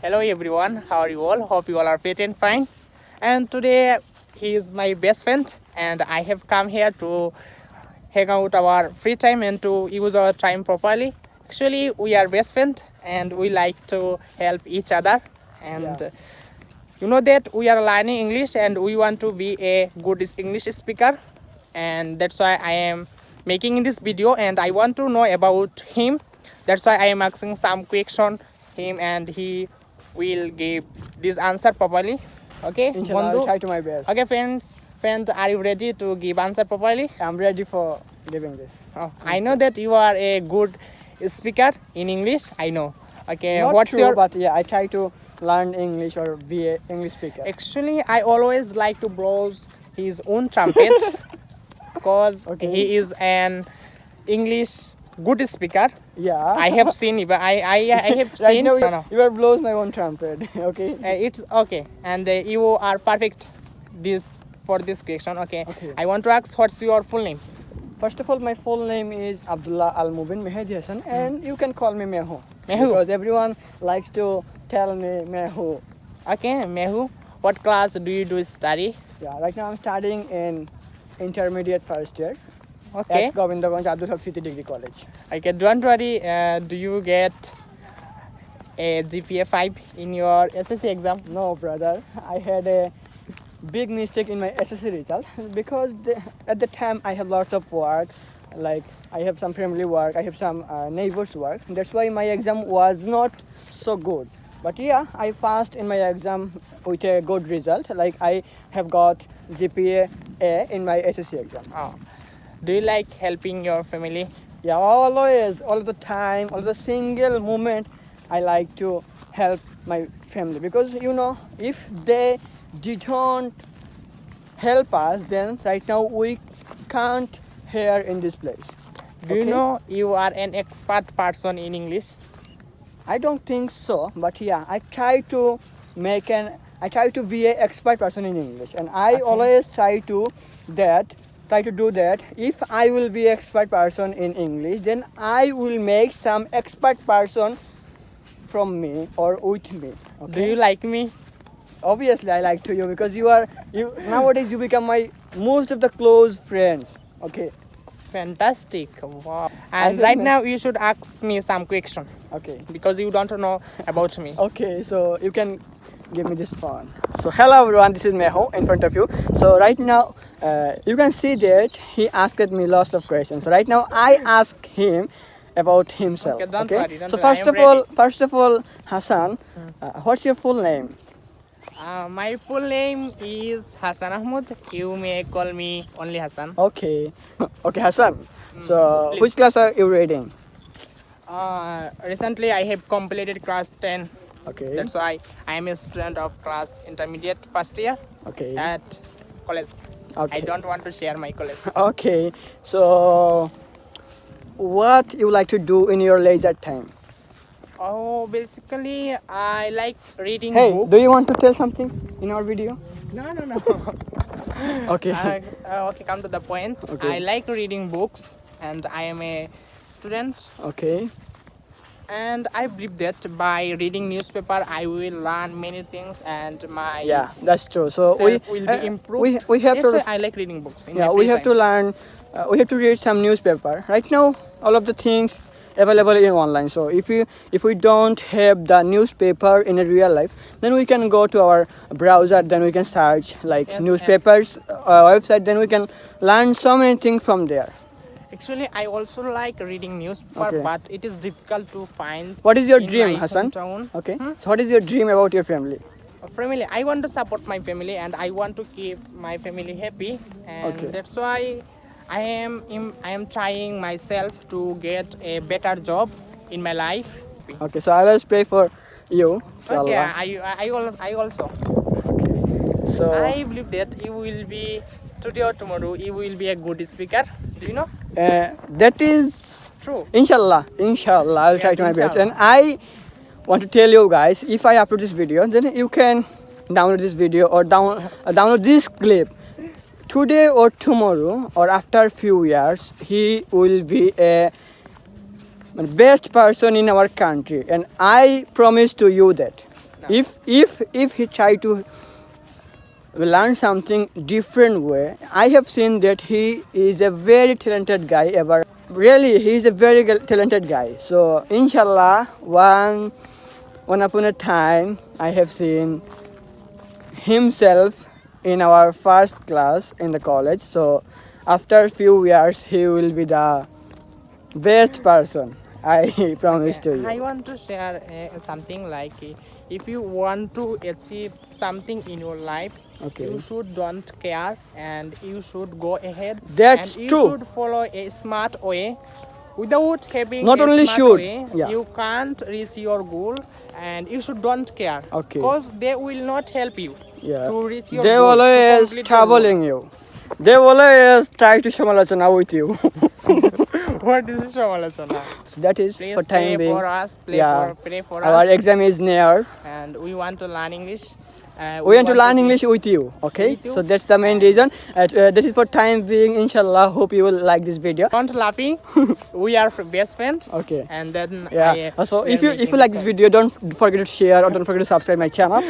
Hello everyone, how are you all? Hope you all are fit and fine. And today he is my best friend and I have come here to hang out our free time and to use our time properly. Actually we are best friend and we like to help each other and you know that we are learning English and we want to be a good English speaker, and that's why I am making this video and I want to know about him. That's why I am asking some question him and he will give this answer properly. Okay, Inshallah, I'll try to my best. Okay, friends, are you ready to give answer properly? I'm ready for giving this. Oh, I know that you are a good speaker in English. I know. Okay, Not what's true, your? but yeah, I try to learn English or be a English speaker. Actually, I always like to blows his own trumpet because he is an English good speaker. Yeah. I have seen even I have Right seen. now, No. you are blows my own trumpet. Okay. It's okay, and you are perfect. This for this question. Okay. Okay. I want to ask what's your full name? First of all, my full name is Abdullah Al Mubin Mehdi Hassan, and you can call me Mehu. Mehu. Because everyone likes to tell me Mehu. Okay, Mehu. What class do you study? Yeah. Right now, I'm studying in intermediate first year Okay. at Govindaganj Abdul Haq City Degree College. Okay, don't worry. Do you get a GPA 5 in your SSC exam? No, brother. I had a big mistake in my SSC result because at the time I have lots of work, like I have some family work, I have some neighbors work. That's why my exam was not so good. But yeah, I passed in my exam with a good result. Like I have got GPA A in my SSC exam. Oh. Do you like helping your family? Yeah, always, all the time, all the single moment, I like to help my family because you know if they didn't help us, then right now we can't here in this place. Do you know you are an expert person in English? I don't think so, but yeah, I try to be an expert person in English, and I always try to do that. If I will be expert person in English, then I will make some expert person from me or with me. Do you like me? Obviously, I like to you because you nowadays you become my most of the close friends. Okay. Fantastic. Wow. And think right that- now you should ask me some question Okay. because you don't know about me. Okay, so you can give me this phone. So hello everyone, this is Meho in front of you. So right now you can see that he asked me lots of questions. So right now I ask him about himself. Okay, don't worry, don't So worry, I am first of all, Hassan, what's your full name? My full name is Hassan Ahmad. You may call me only Hassan. Okay. Okay, Hassan. So please. which class are you reading? Recently I have completed class 10. Okay. That's why I am a student of class intermediate first year Okay. at college. Okay. I don't want to share my college. Okay. So what you like to do in your leisure time? Oh, basically I like reading Hey, books. do you want to tell something in our video? No. Okay. Okay, come to the point. Okay. I like reading books and I am a student, Okay. and I believe that by reading newspaper I will learn many things and my Yeah, that's true. So self will be improved. we have That's to why I like reading books. In yeah my we free have to time. learn. We have to read some newspaper. Right now, all of the things available in online. So if we don't have the newspaper in a real life, then we can go to our browser. Then we can search like Yes, newspapers website. Then we can learn so many things from there. Actually, I also like reading newspaper, Okay. but it is difficult to find. What is your in dream, my Hassan? hometown. Okay. So what is your dream about your family? Family. I want to support my family, and I want to keep my family happy, and Okay. that's why I am trying myself to get a better job in my life. Okay. So I will pray for you. Okay, inshallah. I also. So I believe that you will be today or tomorrow. You will be a good speaker. Do you know? that is True. inshallah I'll try to my best, inshallah. and I want to tell you guys, if I upload this video, then you can download this video or download this clip today or tomorrow or after few years. He will be a best person in our country, and I promise to you that. If he try to learn something different way, I have seen that he is a very talented guy ever. Really, he is a very talented guy. So inshallah, one upon a time, I have seen himself in our first class in the college. So after a few years, he will be the best person. I promise to you. I want to share something like if you want to achieve something in your life, Okay. you should don't care and you should go ahead. That's and you true. should follow a smart way. Without having Not a only smart should, way, yeah. you can't reach your goal, and you should don't care. Okay. Because they will not help you Yeah. to reach your They goal. to always complete your goal. troubling you. They always try to samalachana with you. What is Shamalachana? So that is Please for pray time being. for us. Pray for Our us. exam is near. And we want to learn English. We want to learn be- English with you. Okay. With you. So that's the main reason. This is for time being. Inshallah. Hope you will like this video. Don't laughing. We are best friend. Okay. And then Yeah. So we if are you making like this video, don't forget to share or don't forget to subscribe my channel.